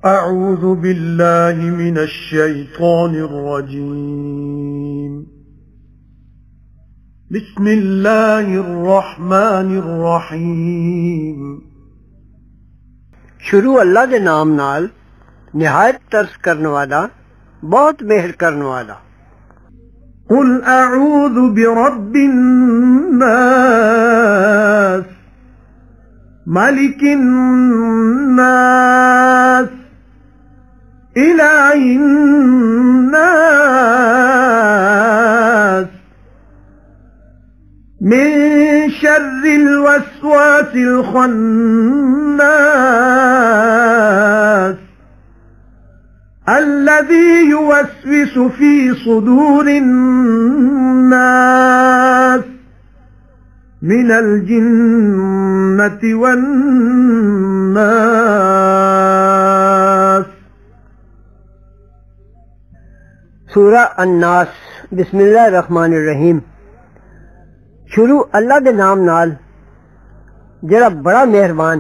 أعوذ بالله من الشيطان الرجيم بسم الله الرحمن الرحيم शुरू अल्लाह के नाम नाल निहायत तरस करने वाला बहुत मेहर करने वाला। قل أعوذ برب الناس ملك الناس إله الناس من شر الوسواس الخناس الذي يوسوس في صدور الناس من الجنة والناس। सूरा अन्नास बिस्मिल्लाहिर्रहमानिर्रहीम। शुरू अल्लाह के नाम नाल जरा बड़ा मेहरबान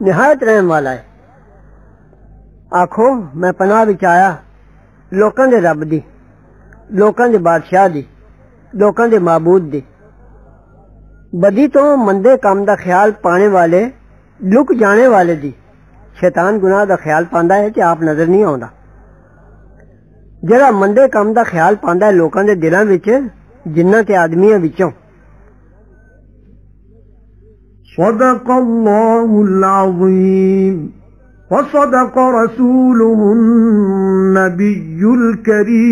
निहायत रहने वाला है। आखो मैं पनाह विच आया लोकां दे रब दी, लोकां दे बादशाह दी, लोकां दे माबूद दी। बदी तो मंदे काम दा ख्याल पाने वाले लुक जाने वाले दी। शैतान गुनाह दा ख्याल पांदा है कि आप नजर नहीं आउंदा। जरा मंदे काम दा ख्याल पांदा है लोकां दे दिलां विच जिन्नां ते आदमियां विचों। सदक़ल्लाहुल अज़ीम वसदक़ रसूलुहुन नबियुल करीम।